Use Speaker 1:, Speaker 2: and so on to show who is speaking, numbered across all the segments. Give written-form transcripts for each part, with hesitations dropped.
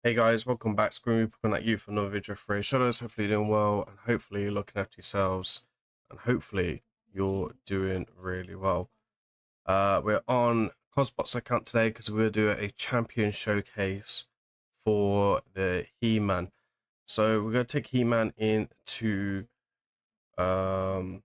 Speaker 1: Hey guys, welcome back. Grimreaper coming at you for another video for Raidshadowlegends. Hopefully you're doing well, and hopefully you're looking after yourselves, and hopefully you're doing really well. We're on Cosbot's account today because we're going to do a champion showcase for the He-Man. So we're going to take He-Man um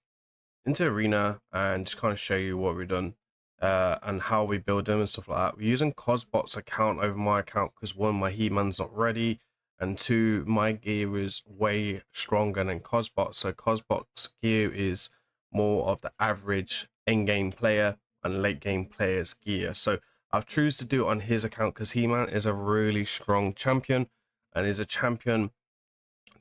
Speaker 1: into arena and just kind of show you what we've done and how we build them and stuff like that. We're using Cosbot's account over my account because one, my He-Man's not ready, and two, my gear is way stronger than Cosbot's. So Cosbot's gear is more of the average in-game player and late game player's gear. So I've choose to do it on his account because He-Man is a really strong champion and is a champion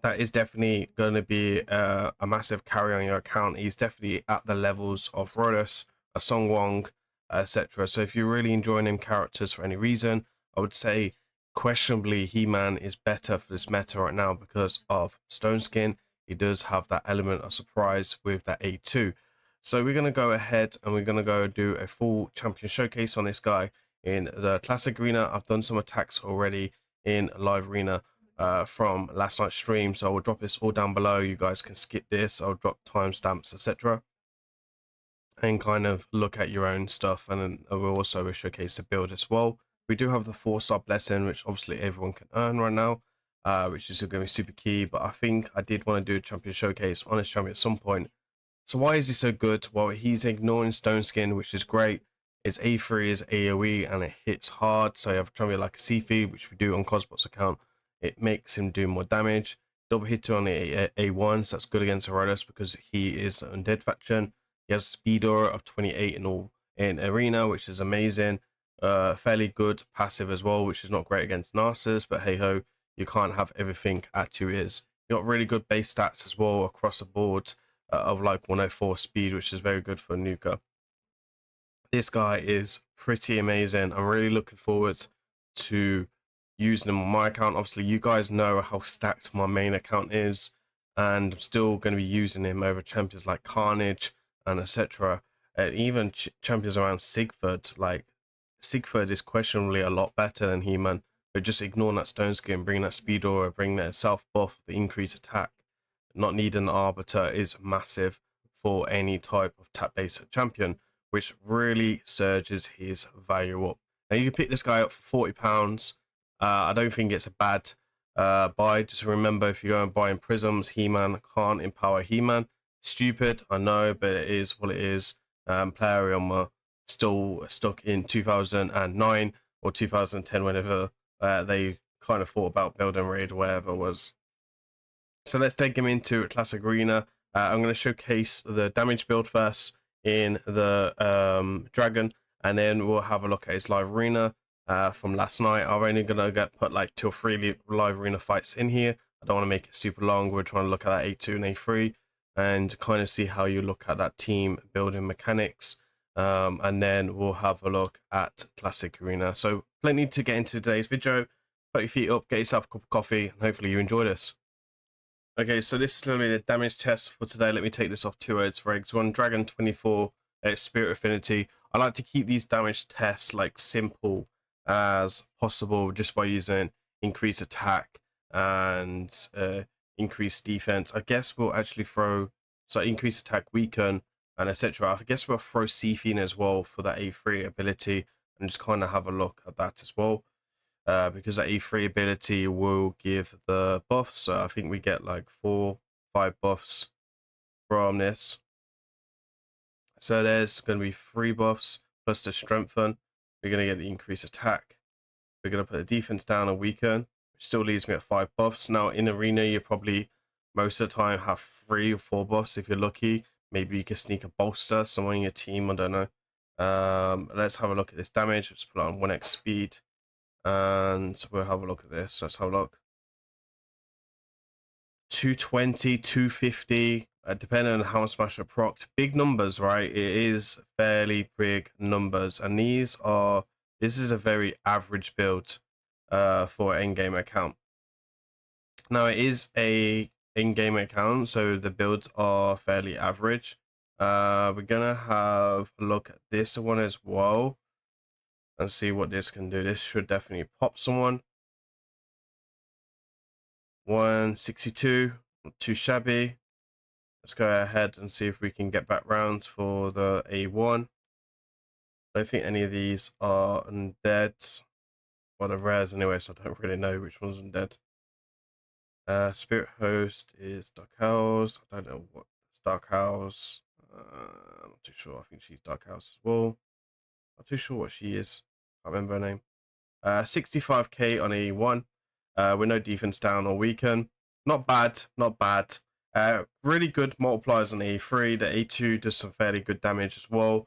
Speaker 1: that is definitely going to be a massive carry on your account. He's definitely at the levels of Rodus, a Song Wong, etc. So if you're really enjoying him characters for any reason, I would say questionably He-Man is better for this meta right now because of Stone Skin. He does have that element of surprise with that A2. So we're going to go ahead and we're going to go do a full champion showcase on this guy in the classic arena. I've done some attacks already in live arena from last night's stream, so I will drop this all down below. You guys can skip this. I'll drop timestamps, etc., and kind of look at your own stuff. And then we'll also showcase the build as well. We do have the 4-star blessing, which obviously everyone can earn right now, which is going to be super key. But I think I did want to do a champion showcase on this champion at some point. So why is he so good? Well, he's ignoring Stone Skin, which is great. His A3 is AoE and it hits hard. So you have a champion like a C-Feed, which we do on Cosbot's account. It makes him do more damage. Double hit on the A1, so that's good against Herodus because he is an undead faction. He has speed aura of 28 in all in arena, which is amazing. Fairly good passive as well, which is not great against Narcissus, but hey ho, you can't have everything at your ears. You got really good base stats as well across the board of like 104 speed, which is very good for NUKER. This guy is pretty amazing. I'm really looking forward to using him on my account. Obviously, you guys know how stacked my main account is, and I'm still going to be using him over champions like Carnage and etc. And even champions around Sigford. Like Sigford is questionably a lot better than He-Man, but just ignoring that Stone Skin, bringing that speed aura, bringing that self buff, the increased attack, not needing the Arbiter is massive for any type of tap-based champion, which really surges his value up. Now you can pick this guy up for £40. I don't think it's a bad buy. Just remember, if you go and buy in Prisms, He-Man can't empower He-Man. Stupid, I know, but it is what it is. Player Realm still stuck in 2009 or 2010, whenever they kind of thought about building raid, whatever it was. So let's take him into Classic Arena. I'm going to showcase the damage build first in the Dragon, and then we'll have a look at his live arena from last night. I'm only going to put like 2 or 3 live arena fights in here. I don't want to make it super long. We're trying to look at that A2 and A3 and kind of see how you look at that team building mechanics. And then we'll have a look at Classic Arena. So plenty to get into today's video. Put your feet up, get yourself a cup of coffee, and hopefully you enjoy this. Okay, so this is going to be the damage test for today. Let me take this off 2 words for eggs. One Dragon 24, Spirit Affinity. I like to keep these damage tests like simple as possible, just by using increased attack and increased defense. I guess we'll actually throw increased attack, weaken, and etc. I guess we'll throw Seafine as well for that A3 ability and just kind of have a look at that as well. Because that E3 ability will give the buffs. So I think we get like 4, 5 buffs from this. So there's going to be 3 buffs plus the strengthen. We're going to get the increased attack. We're going to put the defense down and weaken, which still leaves me at 5 buffs. Now in arena, you probably most of the time have 3 or 4 buffs if you're lucky. Maybe you can sneak a bolster, someone in your team, I don't know. Let's have a look at this damage. Let's put it on 1x speed. And we'll have a look at this. Let's have a look. 220, 250, depending on how much I procced. Big numbers, right? It is fairly big numbers. And this is a very average build for an in-game account. Now it is a in-game account, so the builds are fairly average. We're gonna have a look at this one as well and see what this can do. This should definitely pop someone. 162, not too shabby. Let's go ahead and see if we can get back round for the A1. I don't think any of these are undead. Well, they're rares anyway, so I don't really know which one's undead. Spirit Host is Dark House. I don't know what it's Dark House. I'm not too sure. I think she's Dark House as well. Not too sure what she is. Can't remember her name. 65k on A1. With no defense down or weaken. Not bad, not bad. Really good multipliers on A3. The A2 does some fairly good damage as well.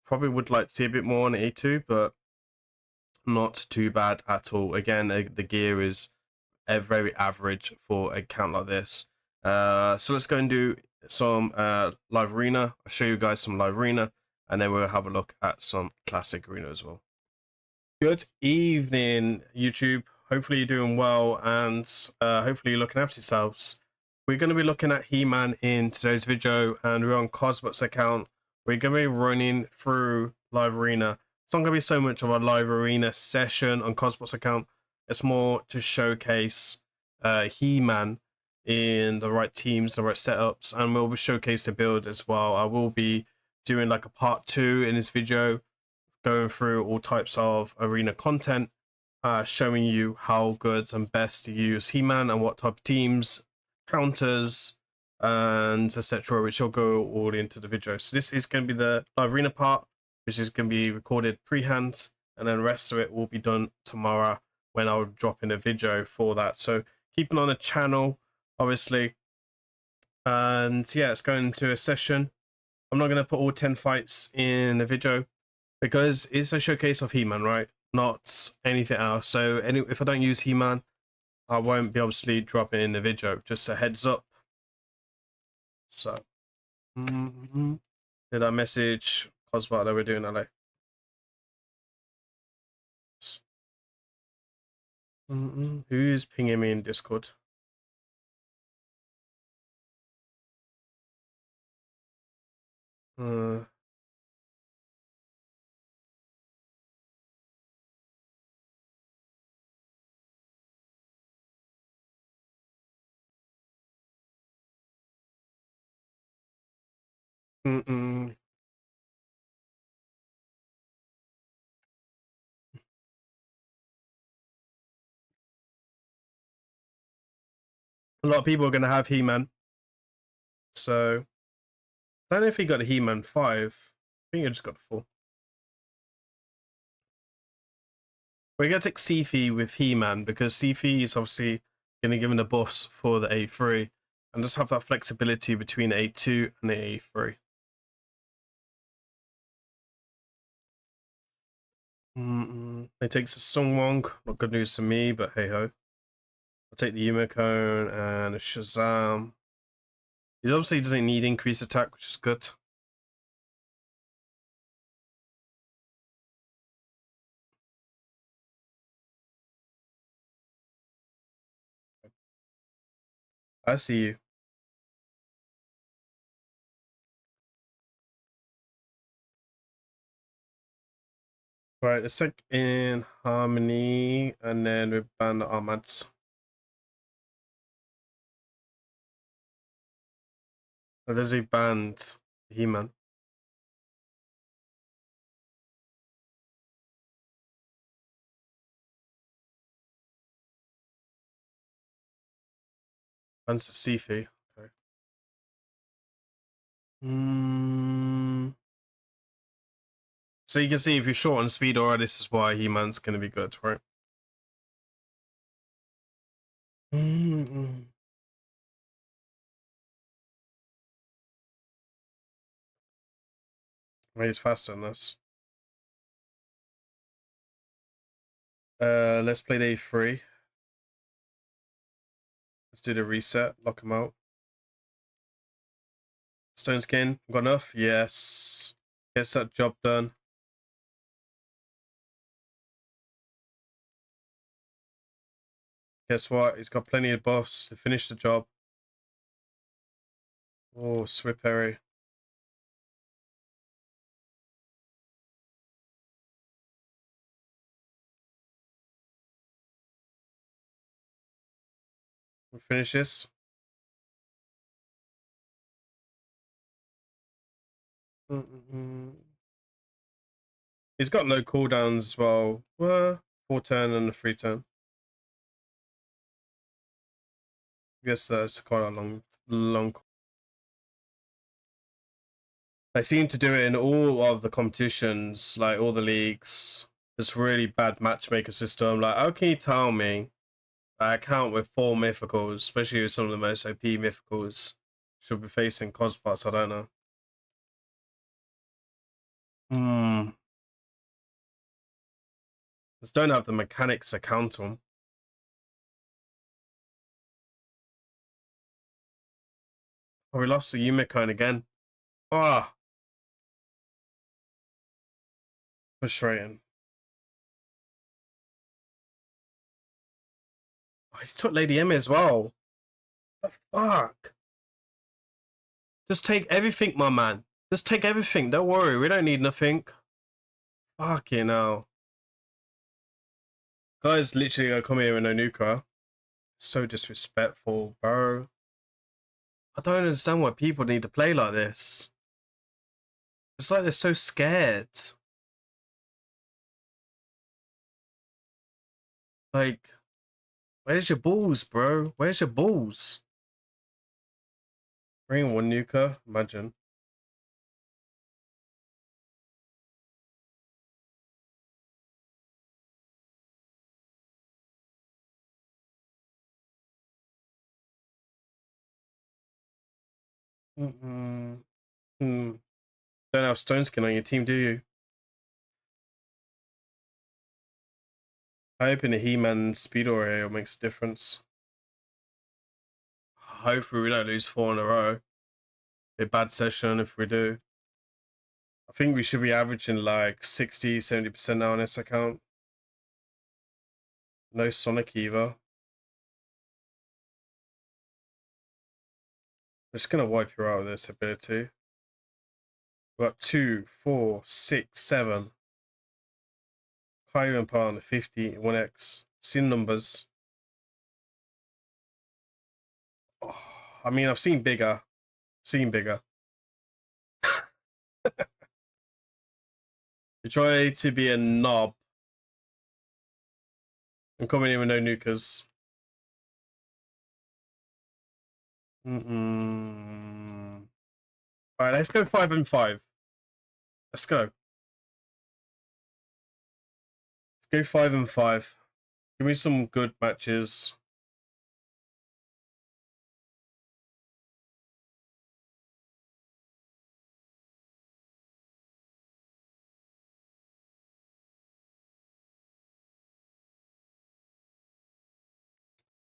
Speaker 1: Probably would like to see a bit more on A2, but not too bad at all. Again, the gear is very average for a count like this. So let's go and do some live arena. I'll show you guys some live arena, and then we'll have a look at some classic arena as well. Good evening, YouTube. Hopefully you're doing well, and hopefully you're looking after yourselves. We're going to be looking at He-Man in today's video, and we're on Cosbot's account. We're going to be running through live arena. It's not going to be so much of a live arena session on Cosbot's account. It's more to showcase He-Man in the right teams, the right setups, and we'll be showcase the build as well. I will be doing like a part 2 in this video, going through all types of arena content, showing you how good and best to use He-Man and what type of teams, counters, and etc., which will go all into the video. So this is going to be the live arena part, which is going to be recorded pre-hand, and then the rest of it will be done tomorrow when I'll drop in a video for that. So keep an eye on the channel, obviously. And yeah, let's go into a session. I'm not going to put all 10 fights in the video, because it's a showcase of He-Man, right? Not anything else. So if I don't use He-Man, I won't be obviously dropping in the video. Just a heads up. So, did I message Cosbot that we're doing LA? Who's pinging me in Discord? A lot of people are going to have He-Man. So, I don't know if he got a He-Man 5. I think he just got 4. We're going to take Sifi with He-Man, because Sifi is obviously going to give him the buffs for the A3, and just have that flexibility between A2 and the A3. It takes a Sungwong. Not good news to me, but hey ho. I'll take the Unicorn and a Shazam. He obviously doesn't need increased attack, which is good. I see you. Right, let's take in Harmony, and then we ban the Armads. Oh, there's a banned He-Man. Bans the Sifi. Okay. So you can see if you're short on speed already, this is why He-Man's going to be good, right? He's faster than us. Let's play the A3. Let's do the reset, lock him out. Stone Skin, got enough? Yes. Gets that job done. Guess what? He's got plenty of buffs to finish the job. Oh, Swift Perry. Finish this. He's got low cooldowns as well. 4 turn and a 3 turn. I guess that's quite a long. They seem to do it in all of the competitions, like all the leagues. This really bad matchmaker system. Like, how can you tell me I account with 4 mythicals, especially with some of the most OP mythicals, should be facing Cosbots? I don't know. Just don't have the mechanics to counter them. Oh, we lost the Unicorn again. Ah, frustrating. Oh, he's took Lady Emma as well. The fuck? Just take everything, my man. Just take everything. Don't worry, we don't need nothing. Fucking hell. Guys literally gonna come here with no NUKER. So disrespectful, bro. I don't understand why people need to play like this. It's like they're so scared. Like, where's your balls, bro? Where's your balls? Bring 1 NUKER, imagine. Don't have stone skin on your team, do you? I hoping the He-Man speed aura makes a difference. Hopefully we don't lose 4 in a row. Be a bad session if we do. I think we should be averaging like 60-70% now on this account. No Sonic either. I'm just gonna wipe you out with this ability. We've got 2, 4, 6, 7. Can't even put on the 50, 1x. Seen numbers. Oh, I mean, I've seen bigger. Seen bigger. You try to be a knob. I'm coming in with no nukers. Alright, let's go 5 and 5. Let's go. Let's go 5 and 5. Give me some good matches.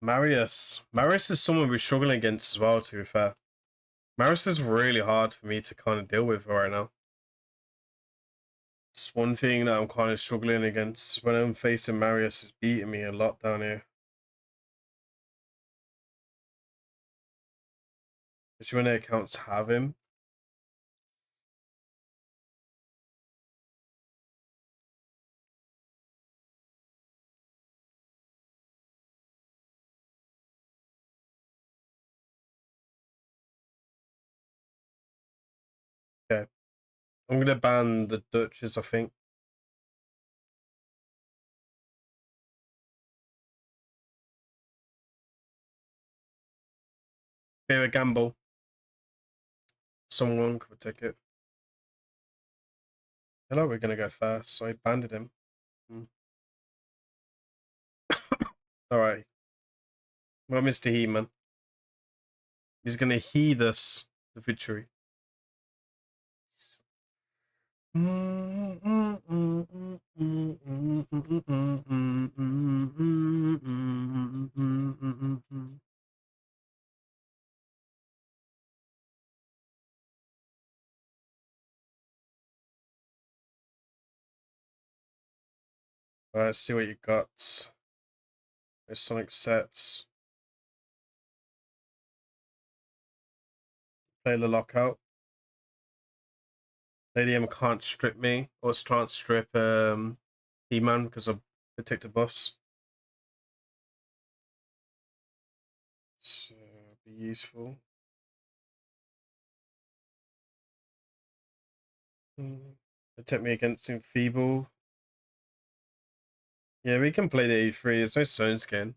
Speaker 1: Marius. Marius is someone we're struggling against as well, to be fair. Marius is really hard for me to kind of deal with right now. It's one thing that I'm kind of struggling against. When I'm facing Marius, is beating me a lot down here. Especially when the accounts have him. Okay. I'm going to ban the Dutches, I think. Bit of a gamble. Someone could take it. Hello, we're going to go first, so I banned him. Alright. Well, Mr. He-Man. He's going to heed us the victory. Alright, let's see what you got. There's Sonic sets. Play the lockout. Lady M can't strip me, or can't strip He-Man because of protected buffs. So be useful. Protect me against Enfeeble. Yeah, we can play the A3. There's no stone skin.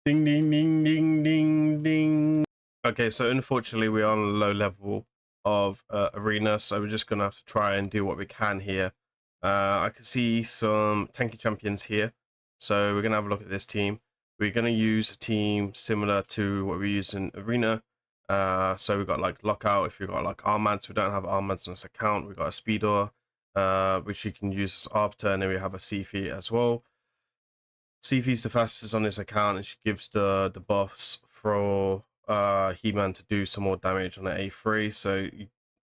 Speaker 1: Ding, ding, ding, ding, ding, ding. Okay, so unfortunately we are on a low level of arena, so we're just going to have to try and do what we can here. I can see some tanky champions here, so we're going to have a look at this team. We're going to use a team similar to what we use in arena. So we've got like lockout. If you've got like armads, we don't have armads on this account. We've got a speeder, which you can use as arbiter, and then we have a Sifi as well. Sifi's the fastest on this account, and she gives the buffs for He-Man to do some more damage on the A3. So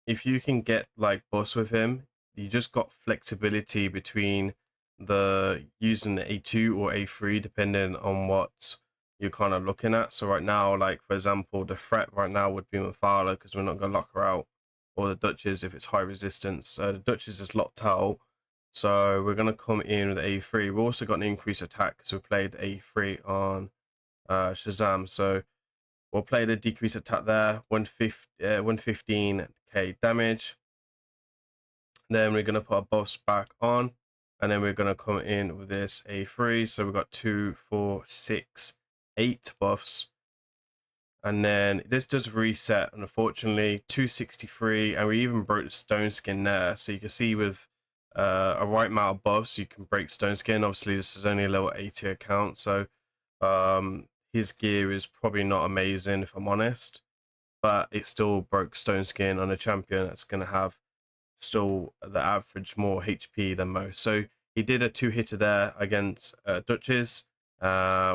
Speaker 1: if you can get like buffs with him, you just got flexibility between the using the A2 or A3 depending on what you're kind of looking at. So right now, like for example, the threat right now would be Mephala because we're not gonna lock her out, or the Duchess if it's high resistance. The Duchess is locked out. So we're going to come in with A3. We've also got an increased attack because we played A3 on Shazam. So we'll play the decreased attack there, 115k damage. Then we're going to put our buffs back on. And then we're going to come in with this A3. So we've got 2, 4, 6, 8 buffs. And then this does reset, unfortunately, 263, and we even broke the stone skin there. So you can see with a right amount of buffs, you can break stone skin. Obviously, this is only a level 80 account, so his gear is probably not amazing, if I'm honest. But it still broke stone skin on a champion that's going to have still the average more HP than most. So he did a 2-hitter there against Duchess,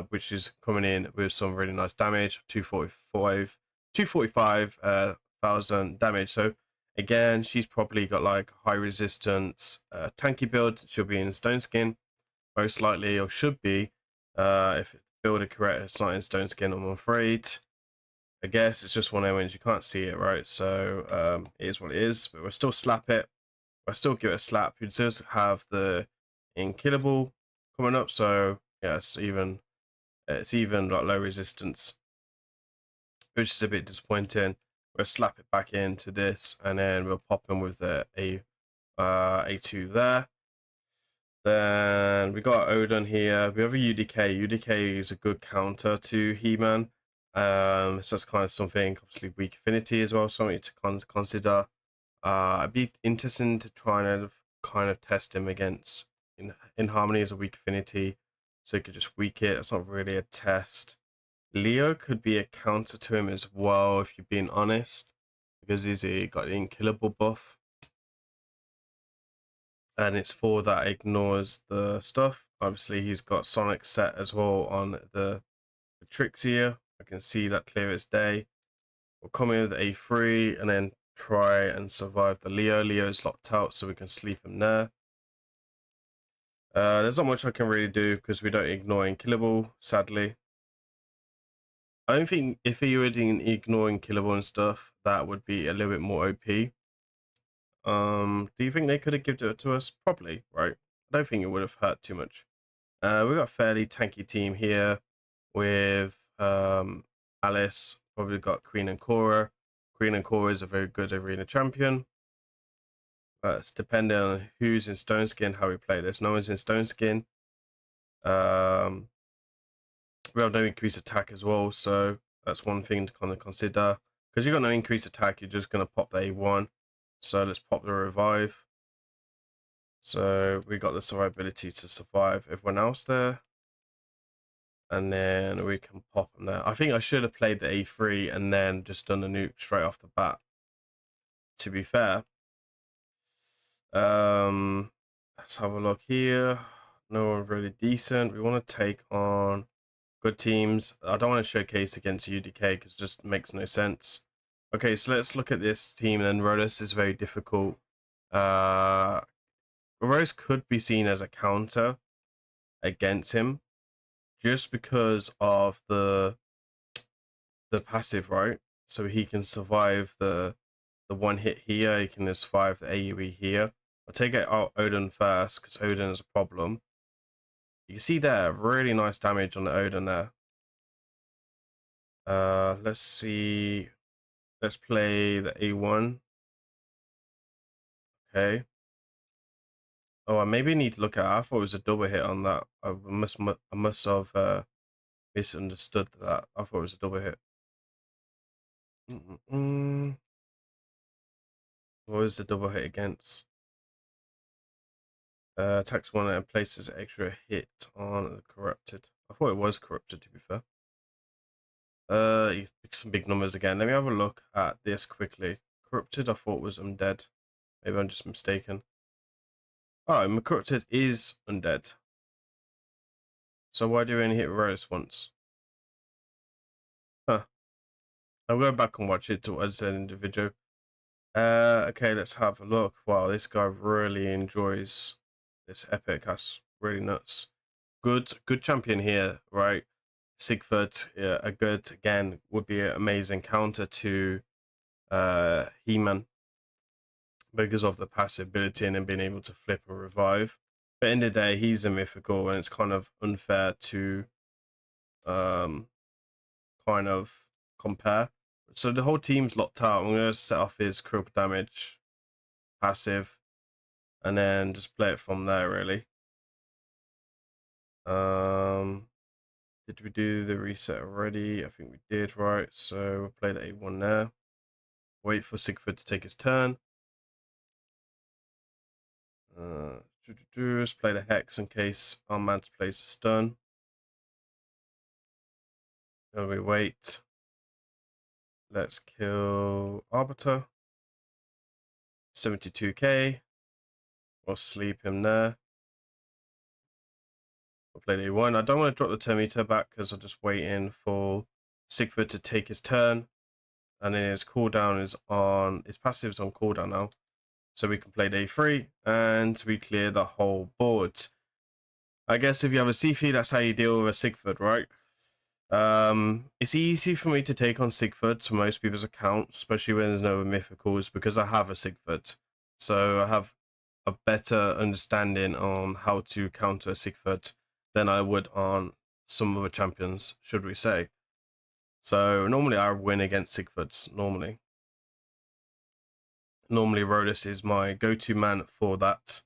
Speaker 1: which is coming in with some really nice damage, 245,000 damage. So again, she's probably got like high resistance tanky build. She'll be in stone skin, most likely, or should be. If build it correct, it's not in stone skin, I'm afraid. I guess it's just one of those you can't see it, right? So it is what it is, but we'll still slap it. We'll still give it a slap. You does have the Inkillable coming up, so yeah, it's even like low resistance, which is a bit disappointing. We'll slap it back into this, and then we'll pop in with the A2 there. Then we got Odin here. We have a UDK. UDK is a good counter to He-Man. So that's kind of something, obviously weak affinity as well, something to consider. I'd be interested to try and kind of test him against in harmony as a weak affinity, so you could just weak it. It's not really a test. Leo could be a counter to him as well, if you're being honest, because he's got the Inkillable buff. And it's 4 that ignores the stuff. Obviously, he's got Sonic set as well on the tricks here. I can see that clear as day. We'll come in with A3 and then try and survive the Leo. Leo's locked out, so we can sleep him there. There's not much I can really do because we don't ignore Inkillable, sadly. I don't think if he were ignoring Inkillable and stuff, that would be a little bit more OP. Do you think they could have given it to us? Probably, right? I don't think it would have hurt too much. We've got a fairly tanky team here with Alice, probably got Queen and Cora. Queen and Cora is a very good arena champion. It's depending on who's in Stone Skin, how we play this. No one's in Stone Skin. We have no increased attack as well, so that's one thing to kind of consider. Because you've got no increased attack, you're just going to pop the A1. So let's pop the revive. So we got the survivability to survive everyone else there. And then we can pop them there. I think I should have played the A3 and then just done the nuke straight off the bat, to be fair. Let's have a look here. No one really decent. We want to take on good teams. I don't want to showcase against UDK because it just makes no sense. Okay, so let's look at this team. And Rhodes is very difficult. Rhodes could be seen as a counter against him just because of the passive, right? So he can survive the one hit here. He can survive the AoE here. I'll take it out Odin first because Odin is a problem. You can see there, really nice damage on the Odin there. Let's see. Let's play the A1. Okay. Oh, I maybe need to look at it. I thought it was a double hit on that. I must have misunderstood that. I thought it was a double hit. What was the double hit against? Attacks one and places extra hit on the corrupted. I thought it was corrupted, to be fair. You pick some big numbers again. Let me have a look at this quickly. Corrupted, I thought was undead. Maybe I'm just mistaken. Oh, corrupted is undead. So why do we only hit Rose once? Huh. I'll go back and watch it as an individual. Okay, let's have a look. Wow, this guy really enjoys this epic. That's really nuts. Good champion here, right? Sigurd, yeah, a good, again, would be an amazing counter to He-Man because of the passive ability and then being able to flip and revive. But at the end of the day, he's a mythical, and it's kind of unfair to kind of compare. So the whole team's locked out. I'm going to set off his critical damage passive and then just play it from there, really. Did we do the reset already? I think we did, right? So we'll play the A1 there. Wait for Sigurd to take his turn. Let's play the Hex in case our man plays a stun. And we wait. Let's kill Arbiter. 72k. We'll sleep him there. We'll play the A1. I don't want to drop the turn meter back because I'm just waiting for Sigurd to take his turn. And then his cooldown is on, his passive is on cooldown now. So we can play day 3 and we clear the whole board. I guess if you have a C-feed, that's how you deal with a Sigurd, right? It's easy for me to take on Sigurd for most people's accounts, especially when there's no mythicals, because I have a Sigurd. So I have a better understanding on how to counter a Sigurd than I would on some other champions, should we say. So normally I win against Sigurds, normally. Normally Rodus is my go-to man for that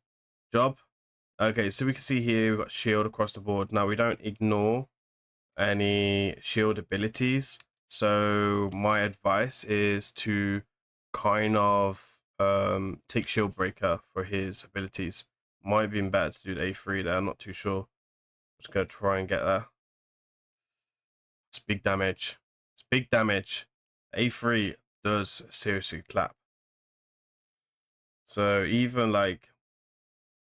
Speaker 1: job. Okay, so we can see here we've got shield across the board. Now we don't ignore any shield abilities. So my advice is to kind of take shield breaker for his abilities. Might have been better to do the A3 there, I'm not too sure. Just gonna try and get there. It's big damage. It's big damage. A3 does seriously clap. So even like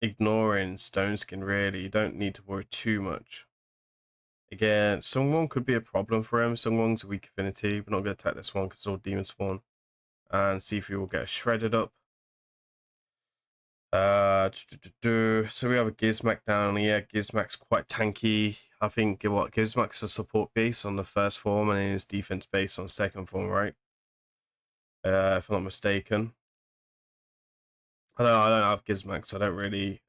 Speaker 1: ignoring Stone Skin, really, you don't need to worry too much. Again, Sungwon could be a problem for him. Sungwon's a weak affinity. We're not going to attack this one because it's all demon spawn. And see if we will get shredded up. So we have a Gizmak down here. Gizmak's quite tanky. I think what Gizmak's a support base on the first form and his defense base on second form, right? If I'm not mistaken. I don't have Gizmak, so I don't really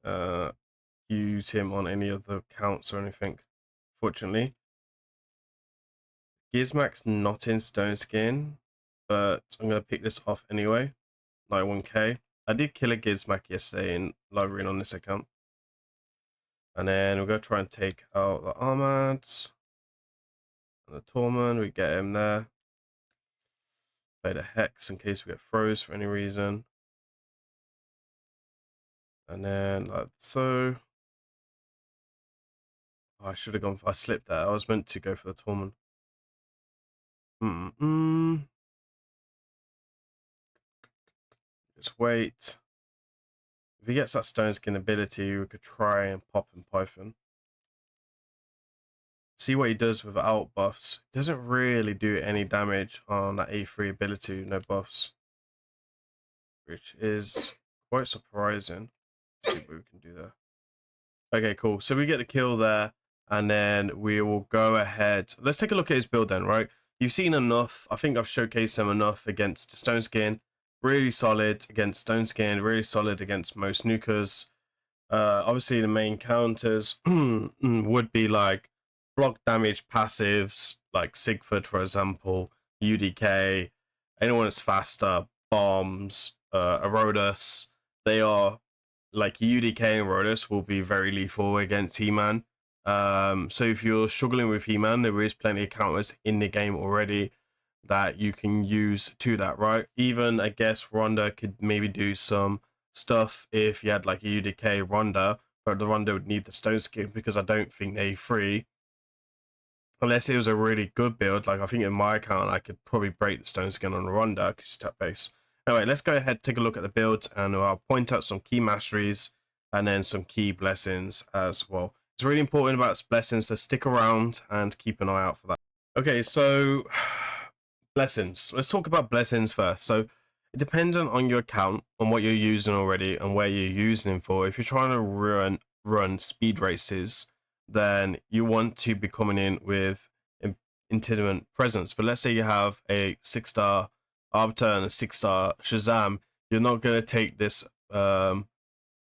Speaker 1: use him on any of the accounts or anything, fortunately. Gizmak's not in Stone Skin, but I'm going to pick this off anyway. 91k. I did kill a Gizmak yesterday in live arena on this account. And then we're going to try and take out the Armads. And the Torment, we get him there. Play the Hex in case we get froze for any reason. And then like so. Oh, I should have gone, I slipped there. I was meant to go for the Torment. Just wait. If he gets that Stone Skin ability, we could try and pop him Python. See what he does without buffs. Doesn't really do any damage on that A3 ability, no buffs. Which is quite surprising. Let's see what we can do there. Okay, cool. So we get the kill there, and then we will go ahead. Let's take a look at his build then, right? You've seen enough. I think I've showcased him enough against Stone Skin. Really solid against Stone Skin, really solid against most nukers. Obviously the main counters would be like block damage passives, like Sigford, for example, UDK, anyone that's faster, bombs, Erodus. They are like UDK and Erodus will be very lethal against He-Man. So if you're struggling with He-Man, there is plenty of counters in the game already that you can use to that, right? Even I guess Ronda could maybe do some stuff if you had like a UDK Ronda, but the Ronda would need the stone skin because I don't think they free unless it was a really good build. Like I think in my account I could probably break the stone skin on a Ronda because she's tap base. Anyway, let's go ahead, take a look at the builds, and I'll point out some key masteries and then some key blessings as well. It's really important about blessings, so stick around and keep an eye out for that. Okay, so blessings. Let's talk about blessings first. So it depends on your account, on what you're using already and where you're using them for. If you're trying to run speed races, then you want to be coming in with intimidant presence. But let's say you have a 6-star Arbiter and a 6-star Shazam, you're not going to take this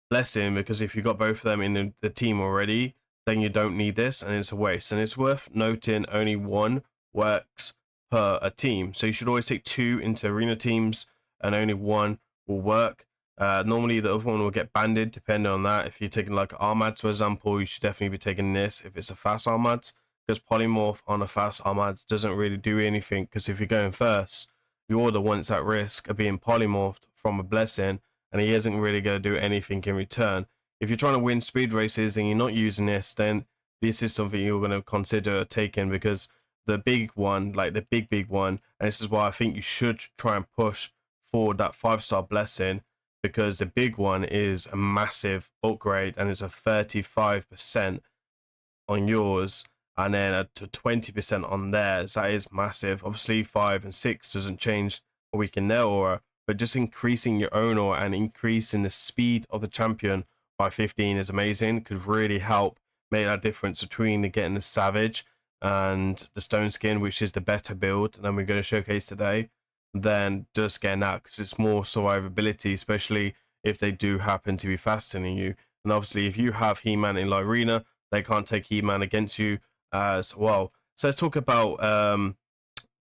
Speaker 1: blessing, because if you've got both of them in the team already, then you don't need this and it's a waste. And it's worth noting only one works per a team, so you should always take 2 into arena teams and only 1 will work. Normally the other one will get banded depending on that. If you're taking like Armads, for example, you should definitely be taking this if it's a fast Armads, because polymorph on a fast Armads doesn't really do anything, because if you're going first, you're the ones at risk of being polymorphed from a blessing, and he isn't really going to do anything in return. If you're trying to win speed races and you're not using this, then this is something you're going to consider taking, because the big one, like the big one, and this is why I think you should try and push for that 5-star blessing, because the big one is a massive upgrade and it's a 35% on yours and then a 20% on theirs. That is massive. Obviously 5 and 6 doesn't change a weaken their aura, but just increasing your own aura and increasing the speed of the champion by 15 is amazing. Could really help make that difference between getting the Savage and the Stone Skin, which is the better build than we're going to showcase today, than just getting that, because it's more survivability, especially if they do happen to be faster than you. And obviously if you have He-Man in Lyrina, they can't take He-Man against you as well. So let's talk about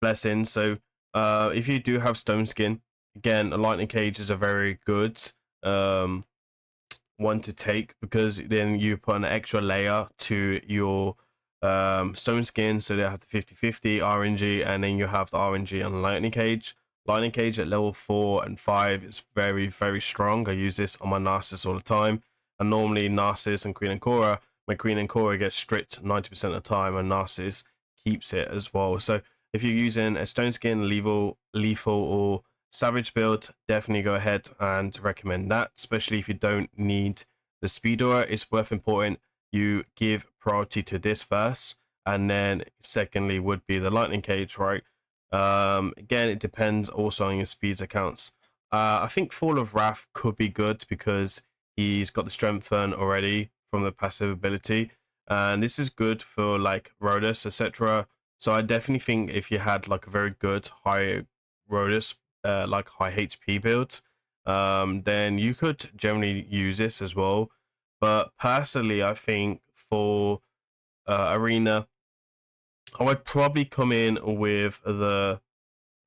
Speaker 1: blessings. So if you do have Stone Skin, again, a lightning cage is a very good one to take, because then you put an extra layer to your Stone Skin, so they have the 50-50 RNG, and then you have the RNG on lightning cage. Lightning cage at level 4 and 5 is very, very strong. I use this on my Narcissus all the time, and normally Narcissus and Queen and Cora, my Queen and Cora gets stripped 90% of the time, and Narcissus keeps it as well. So if you're using a Stone Skin, lethal or Savage build, definitely go ahead and recommend that, especially if you don't need the speed aura. It's worth important you give priority to this first, and then secondly would be the lightning cage, right? Again, it depends also on your speeds accounts. I think Fall of Wrath could be good because he's got the strengthen already from the passive ability, and this is good for like Rodus, etc. So I definitely think if you had like a very good high Rodus, like high HP build, then you could generally use this as well. But personally, I think for arena, I would probably come in with the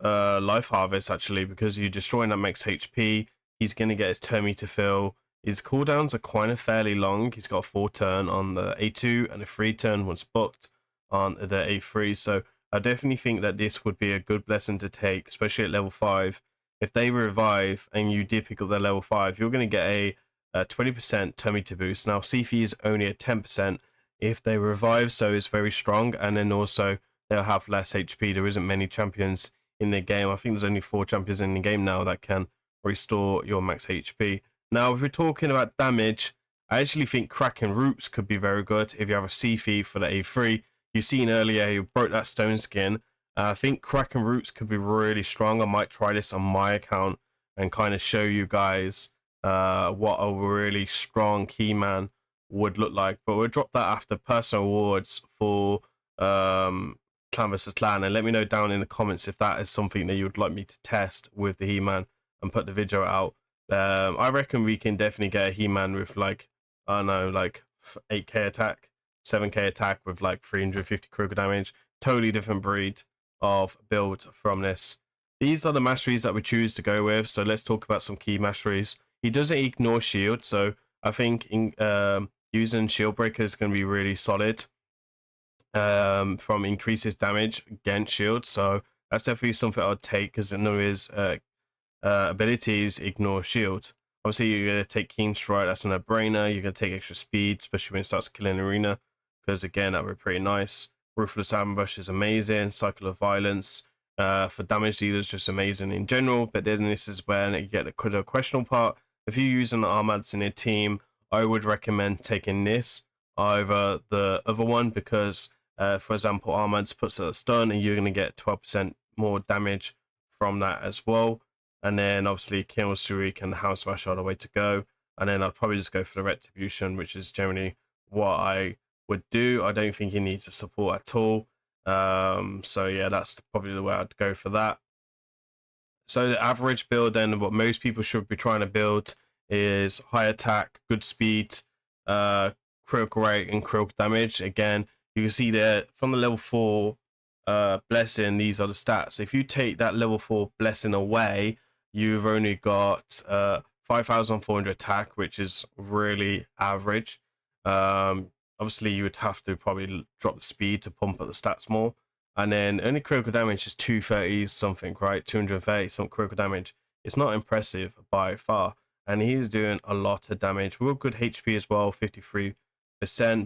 Speaker 1: life harvest, actually, because you're destroying that max HP. He's going to get his turn meter fill. His cooldowns are kind of fairly long. He's got a 4 turn on the A2 and a 3 turn once booked on the A3. So I definitely think that this would be a good blessing to take, especially at level 5. If they revive and you did pick up their level 5, you're going to get a 20% turn meter boost. Now, CF is only at 10% if they revive, so it's very strong. And then also they'll have less HP. There isn't many champions in the game. I think there's only 4 champions in the game now that can restore your max HP. Now, if we're talking about damage, I actually think Kraken Roots could be very good if you have a CF for the A3. You've seen earlier you broke that Stone Skin. I think Kraken Roots could be really strong. I might try this on my account and kind of show you guys what a really strong He-Man would look like. But we'll drop that after personal awards for Clan vs Clan, and let me know down in the comments if that is something that you would like me to test with the He-Man and put the video out. I reckon we can definitely get a He-Man with like I don't know, like 8k attack, 7k attack with like 350 critical damage. Totally different breed of build from this. These are the masteries that we choose to go with. So let's talk about some key masteries. He doesn't ignore shield, so I think using shield breaker is going to be really solid. From increases damage against shield, so that's definitely something I'd take because none of his abilities ignore shield. Obviously, you're going to take Keen Strike, that's a no-brainer. You're going to take extra speed, especially when it starts killing arena, because again, that would be pretty nice. Ruthless Ambush is amazing. Cycle of Violence for damage dealers, just amazing in general. But then this is where you get the questionable part. If you're using the Armads in your team, I would recommend taking this over the other one because, for example, Armads puts a stun and you're going to get 12% more damage from that as well. And then obviously Kill Streak and House Smash are the way to go. And then I'd probably just go for the Retribution, which is generally what I would do. I don't think he needs a support at all. So yeah, that's probably the way I'd go for that. So the average build then, what most people should be trying to build is high attack, good speed, critical rate, and critical damage. Again, you can see there from the level 4 blessing, these are the stats. If you take that level 4 blessing away, you've only got 5,400 attack, which is really average. Obviously, you would have to probably drop the speed to pump up the stats more. And then only critical damage is 230 something, right? 230 some critical damage. It's not impressive by far. And he's doing a lot of damage. Real good HP as well, 53%.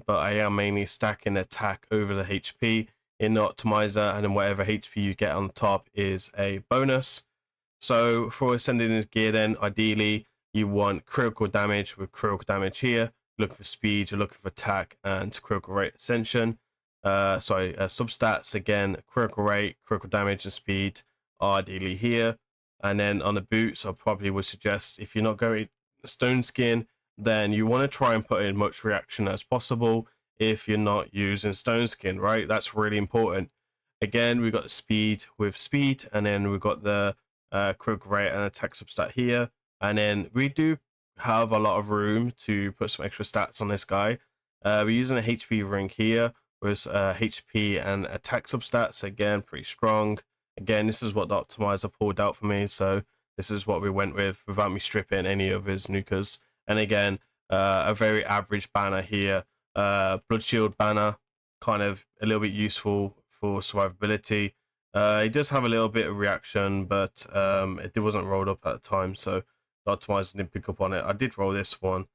Speaker 1: But I am mainly stacking attack over the HP in the optimizer. And then whatever HP you get on top is a bonus. So for ascending his gear, then ideally you want critical damage with critical damage here. You're looking for speed, you're looking for attack, and critical rate ascension. Substats again, critical rate, critical damage, and speed are ideally here. And then on the boots, I probably would suggest if you're not going stone skin, then you want to try and put in much reaction as possible if you're not using stone skin, right? That's really important. Again, we've got the speed with speed, and then we've got the critical rate and attack substat here. And then we do have a lot of room to put some extra stats on this guy. We're using a HP ring here with HP and attack substats. Again, pretty strong. Again, this is what the optimizer pulled out for me, so this is what we went with without me stripping any of his nukers. And again, a very average banner here. Blood Shield banner, kind of a little bit useful for survivability. It does have a little bit of reaction, but it wasn't rolled up at the time, so the optimizer didn't pick up on it. I did roll this one.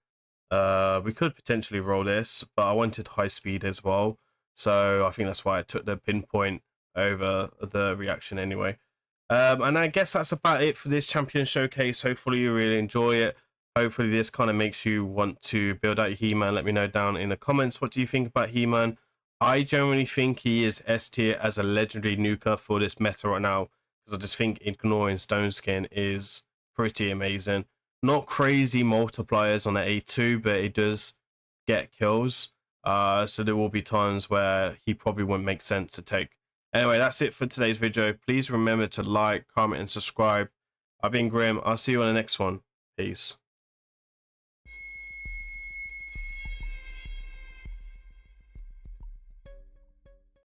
Speaker 1: We could potentially roll this, but I wanted high speed as well, so I think that's why I took the pinpoint over the reaction anyway. And I guess that's about it for this champion showcase. Hopefully you really enjoy it. Hopefully this kind of makes you want to build out your He-Man. Let me know down in the comments, what do you think about He-Man? I generally think he is S tier as a legendary nuker for this meta right now, because I just think ignoring Stone Skin is pretty amazing. Not crazy multipliers on the A2, but it does get kills. So there will be times where he probably wouldn't make sense to take. Anyway, that's it for today's video. Please remember to like, comment, and subscribe. I've been Grim. I'll see you on the next one. Peace.